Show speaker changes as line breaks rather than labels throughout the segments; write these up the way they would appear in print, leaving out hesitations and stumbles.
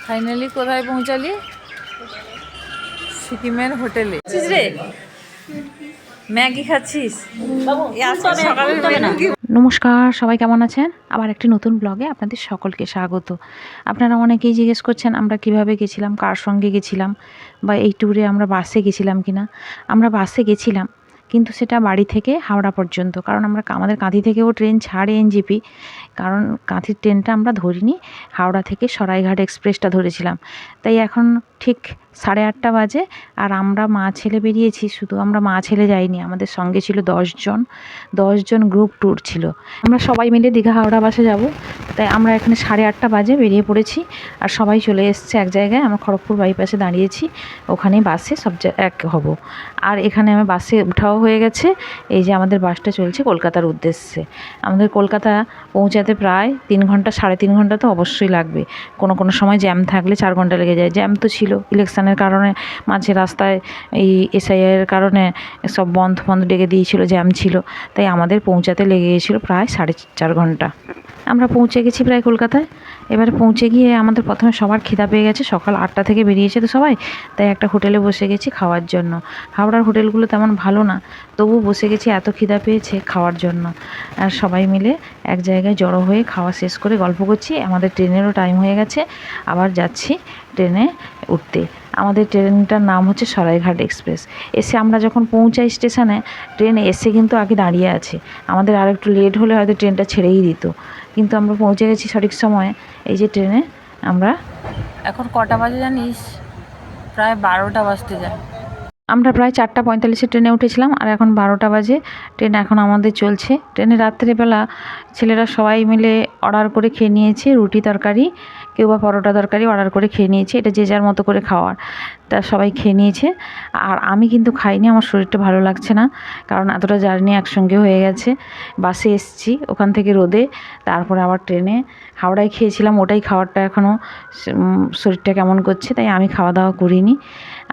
Finally কোথায় পৌঁছালি? সিকিমের হোটেলে রে। ম্যাগি খাচ্ছিস?
নমস্কার, সবাই কেমন আছেন? আবার একটি নতুন ব্লগে আপনাদের সকলকে স্বাগত। আপনারা অনেকেই জিজ্ঞেস করছেন আমরা কিভাবে গেছিলাম, কার সঙ্গে গেছিলাম, বা এই ট্যুরে আমরা বাসে গেছিলাম কিনা। আমরা বাসে গেছিলাম, কিন্তু সেটা বাড়ি থেকে হাওড়া পর্যন্ত, কারণ আমাদের কাঁথি থেকেও ট্রেন ছাড়ে এনজেপি, কারণ কাঁথির ট্রেনটা আমরা ধরিনি, হাওড়া থেকে সরাইঘাট এক্সপ্রেসটা ধরেছিলাম। তাই এখন ঠিক 8:30 বাজে, আর আমরা মা ছেলে বেরিয়েছি। শুধু আমরা মা ছেলে যাইনি, আমাদের সঙ্গে ছিল 10 জন গ্রুপ ট্যুর ছিল। আমরা সবাই মিলে দীঘা হাওড়া বাসে যাব, তাই আমরা এখানে 8:30 বাজে বেরিয়ে পড়েছি। আর সবাই চলে এসছে এক জায়গায়, আমরা খড়গপুর বাইপাসে দাঁড়িয়েছি, ওখানেই বাসে সব এক হব। আর এখানে আমার বাসে উঠাও হয়ে গেছে। এই যে আমাদের বাসটা চলছে কলকাতার উদ্দেশ্যে। আমাদের কলকাতা পৌঁছাতে প্রায় 3 ঘন্টা, 3.5 ঘন্টা তো অবশ্যই লাগবে। কোনো সময় জ্যাম থাকলে 4 ঘন্টা লেগে যায়। জ্যাম তো ছিল ইলেকশনের কারণে, মাঝে রাস্তায় এই এসআইআর কারণে সব বন্ধ ডেকে দিয়েছিল, জ্যাম ছিল, তাই আমাদের পৌঁছাতে লেগে গিয়েছিলো প্রায় 4.5 ঘন্টা। আমরা পৌঁছে গেছি প্রায় কলকাতায়। এবারে পৌঁছে গিয়ে আমাদের প্রথমে সবার খিদা পেয়ে গেছে, সকাল 8টা থেকে বেরিয়েছে তো সবাই, তাই একটা হোটেলে বসে গেছি খাওয়ার জন্য। হাওড়ার হোটেলগুলো তেমন ভালো না, তবু বসে গেছি, এত খিদা পেয়েছে খাওয়ার জন্য। আর সবাই মিলে এক জায়গায় জড়ো হয়ে খাওয়া শেষ করে গল্প করছি। আমাদের ট্রেনেরও টাইম হয়ে গেছে, আবার যাচ্ছি ট্রেনে উঠতে। আমাদের ট্রেনটার নাম হচ্ছে সরাইঘাট এক্সপ্রেস। এসে আমরা যখন পৌঁছাই স্টেশনে, ট্রেন এসে কিন্তু আগে দাঁড়িয়ে আছে। আমাদের আর একটু লেট হলে হয়তো ট্রেনটা ছেড়েই দিত, কিন্তু আমরা পৌঁছে গেছি সঠিক সময়ে। এই যে ট্রেনে আমরা
এখন কটা বাজে জানিস? প্রায় 12টা বাজতে যায়।
আমরা প্রায় 4:45 ট্রেনে উঠেছিলাম, আর এখন 12টা বাজে। ট্রেন এখন আমাদের চলছে। ট্রেনে রাত্রেবেলা ছেলেরা সবাই মিলে অর্ডার করে খেয়ে নিয়েছে, রুটি তরকারি, কেউ বা পরোটা তরকারি অর্ডার করে খেয়ে নিয়েছে। এটা যে যার মতো করে খাওয়ার, তা সবাই খেয়ে নিয়েছে। আর আমি কিন্তু খাইনি, আমার শরীরটা ভালো লাগছে না, কারণ এতটা জার্নি একসঙ্গে হয়ে গেছে। বাসে এসেছি, ওখান থেকে রোদে, তারপরে আবার ট্রেনে। হাওড়ায় খেয়েছিলাম, ওটাই খাবারটা এখনও শরীরটা কেমন করছে, তাই আমি খাওয়া দাওয়া করিনি।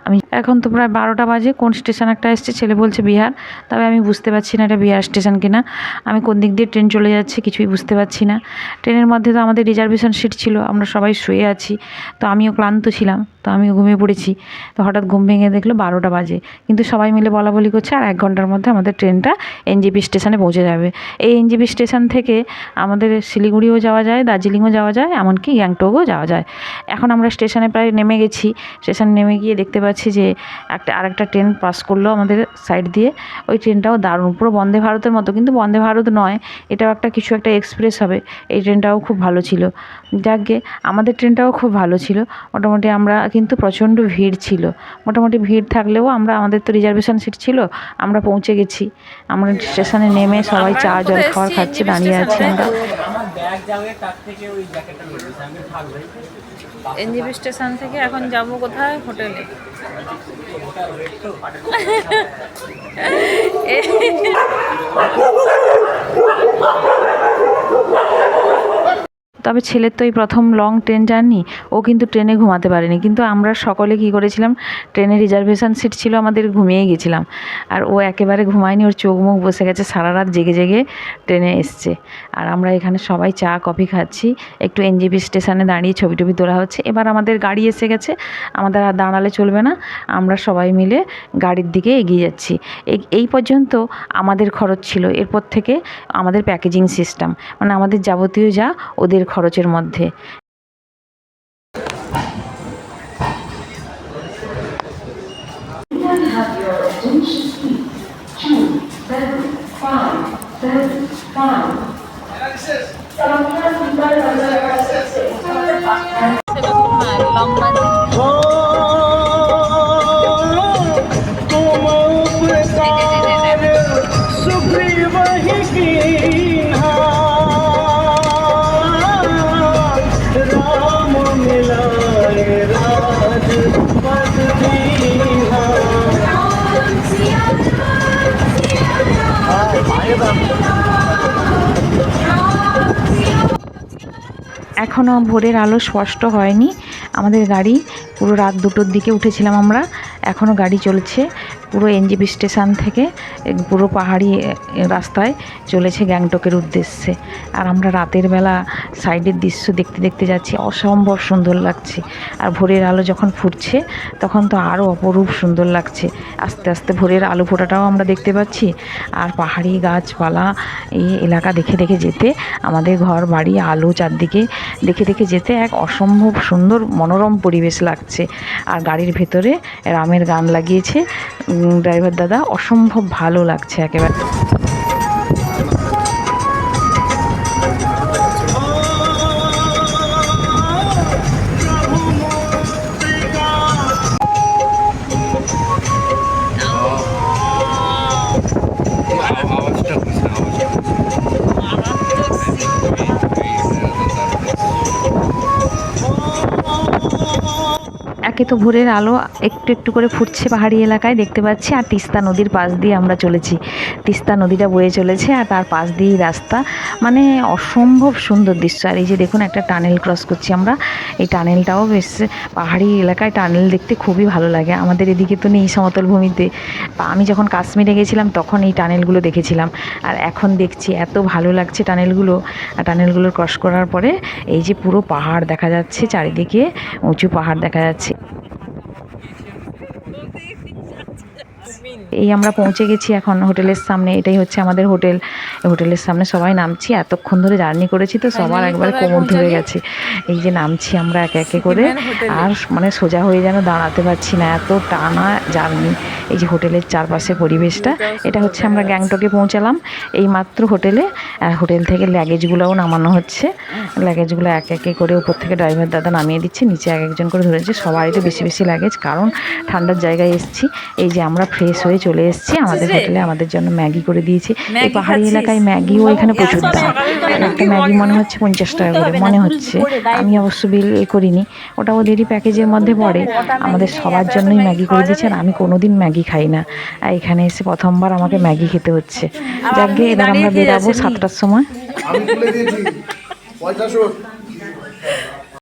আমি এখন তো প্রায় 12টা বাজে। কোন স্টেশন একটা এসছে, ছেলে বলছে বিহার, তবে আমি বুঝতে পারছি না এটা বিহার স্টেশন কিনা। আমি কোন দিক দিয়ে ট্রেন চলে যাচ্ছে কিছুই বুঝতে পারছি না। ট্রেনের মধ্যে তো আমাদের রিজার্ভেশন সিট ছিল, আমরা সবাই শুয়ে আছি, তো আমিও ক্লান্ত ছিলাম, তো আমিও ঘুমিয়ে পড়েছি। তো হঠাৎ ঘুম ভেঙে দেখলো 12টা বাজে, কিন্তু সবাই মিলে বলাবলি করছে আর 1 ঘন্টার মধ্যে আমাদের ট্রেনটা এনজেপি স্টেশনে পৌঁছে যাবে। এই এনজেপি স্টেশন থেকে আমাদের শিলিগুড়িও যাওয়া যায়, দার্জিলিংও যাওয়া যায়, এমনকি গ্যাংটকও যাওয়া যায়। এখন আমরা স্টেশনে প্রায় নেমে গেছি। স্টেশনে নেমে গিয়ে দেখতে পাচ্ছি যে আরেকটা ট্রেন পাস করলো আমাদের সাইড দিয়ে। ওই ট্রেনটাও দারুণ, পুরো বন্দে ভারতের মতো, কিন্তু বন্দে ভারত নয়, এটাও কিছু একটা এক্সপ্রেস হবে। এই ট্রেনটাও খুব ভালো ছিল। যাকগে, আমাদের ট্রেনটাও খুব ভালো ছিল মোটামুটি। আমরা কিন্তু প্রচণ্ড ভিড় ছিল, মোটামুটি ভিড় থাকলেও আমাদের তো রিজার্ভেশন সিট ছিল, আমরা পৌঁছে গেছি। আমরা স্টেশনে নেমে সবাই চা জল খাবার খাচ্ছে, দাঁড়িয়ে আছি আমরা।
এনজেপি স্টেশন থেকে এখন যাব কোথায়? হোটেলে।
তবে ছেলের তো এই প্রথম লং ট্রেন জার্নি, ও কিন্তু ট্রেনে ঘুমাতে পারেনি, কিন্তু আমরা সকলে কী করেছিলাম, ট্রেনে রিজার্ভেশন সিট ছিল আমাদের, ঘুমিয়ে গেছিলাম। আর ও একেবারে ঘুমায়নি, ওর চোখ মুখ বসে গেছে, সারা রাত জেগে জেগে ট্রেনে এসছে। আর আমরা এখানে সবাই চা কফি খাচ্ছি, একটু এনজেপি স্টেশনে দাঁড়িয়ে ছবি টবি তোলা হচ্ছে। এবার আমাদের গাড়ি এসে গেছে, আমাদের আর দাঁড়ালে চলবে না, আমরা সবাই মিলে গাড়ির দিকে এগিয়ে যাচ্ছি। এই পর্যন্ত আমাদের খরচ ছিল, এরপর থেকে আমাদের প্যাকেজিং সিস্টেম, মানে আমাদের যাবতীয় যা ওদের খরচের মধ্যে। এখনও ভোরের আলো স্পষ্ট হয়নি। আমাদের গাড়ি পুরো রাত 2টোর দিকে উঠেছিলাম আমরা, এখনও গাড়ি চলছে, পুরো এনজেপি স্টেশন থেকে পুরো পাহাড়ি রাস্তায় চলেছে গ্যাংটকের উদ্দেশ্যে। আর আমরা রাতের বেলা সাইডের দৃশ্য দেখতে দেখতে যাচ্ছি, অসম্ভব সুন্দর লাগছে। আর ভোরের আলো যখন ফুটছে তখন তো আরও অপরূপ সুন্দর লাগছে। আস্তে আস্তে ভোরের আলো ফোটাটাও আমরা দেখতে পাচ্ছি। আর পাহাড়ি গাছপালা এই এলাকা দেখে দেখে যেতে, আমাদের ঘর বাড়ি আলো চারদিকে দেখে দেখে যেতে এক অসম্ভব সুন্দর মনোরম পরিবেশ লাগছে। আর গাড়ির ভেতরে রামের গান লাগিয়েছে ড্রাইভার দাদা, অসম্ভব ভালো লাগছে একেবারে। একে তো ভোরের আলো একটু একটু করে ফুটছে পাহাড়ি এলাকায় দেখতে পাচ্ছি, আর তিস্তা নদীর পাশ দিয়ে আমরা চলেছি। তিস্তা নদীটা বয়ে চলেছে আর তার পাশ দিয়েই রাস্তা, মানে অসম্ভব সুন্দর দৃশ্য। আর এই যে দেখুন একটা টানেল ক্রস করছি আমরা, এই টানেলটাও বেশ পাহাড়ি এলাকায় টানেল দেখতে খুবই ভালো লাগে। আমাদের এদিকে তো নেই সমতল ভূমিতে। আমি যখন কাশ্মীরে গেছিলাম তখন এই টানেলগুলো দেখেছিলাম, আর এখন দেখছি এত ভালো লাগছে টানেলগুলো। আর টানেলগুলো ক্রস করার পরে এই যে পুরো পাহাড় দেখা যাচ্ছে, চারিদিকে উঁচু পাহাড় দেখা যাচ্ছে। এই আমরা পৌঁছে গেছি এখন হোটেলের সামনে, এটাই হচ্ছে আমাদের হোটেল। হোটেলের সামনে সবাই নামছি, এতক্ষণ ধরে জার্নি করেছি তো সবার একবারে কোমর ধরে গেছে। এই যে নামছি আমরা একে একে করে, আর মানে সোজা হয়ে যেন দাঁড়াতে পারছি না, এত টানা জার্নি। এই যে হোটেলের চারপাশে পরিবেশটা, এটা হচ্ছে আমরা গ্যাংটকে পৌঁছালাম এই মাত্র হোটেলে। হোটেল থেকে লাগেজগুলোও নামানো হচ্ছে, লাগেজগুলো এক একে করে উপর থেকে ড্রাইভার দাদা নামিয়ে দিচ্ছে, নিচে এক একজন করে ধরেছে। সবারই তো বেশি বেশি লাগেজ, কারণ ঠান্ডার জায়গায় এসেছি। এই যে আমরা ফ্রেশ হয়ে চলে এসেছি আমাদের হোটেলে, আমাদের জন্য ম্যাগি করে দিয়েছে। এই পাহাড়ি এলাকায় ম্যাগিও এখানে প্রচুর দাম, একটা ম্যাগি মনে হচ্ছে 50 টাকা করে মনে হচ্ছে। আমি অবশ্য বিল করিনি, ওটা ওদেরই প্যাকেজের মধ্যে পড়ে। আমাদের সবার জন্যই ম্যাগি করে দিয়েছেন। আমি কোনোদিন ম্যাগি খাই না, আর এখানে এসে প্রথমবার আমাকে ম্যাগি খেতে হচ্ছে। যাকে এবার আমরা বেরাবো 7টার সময়।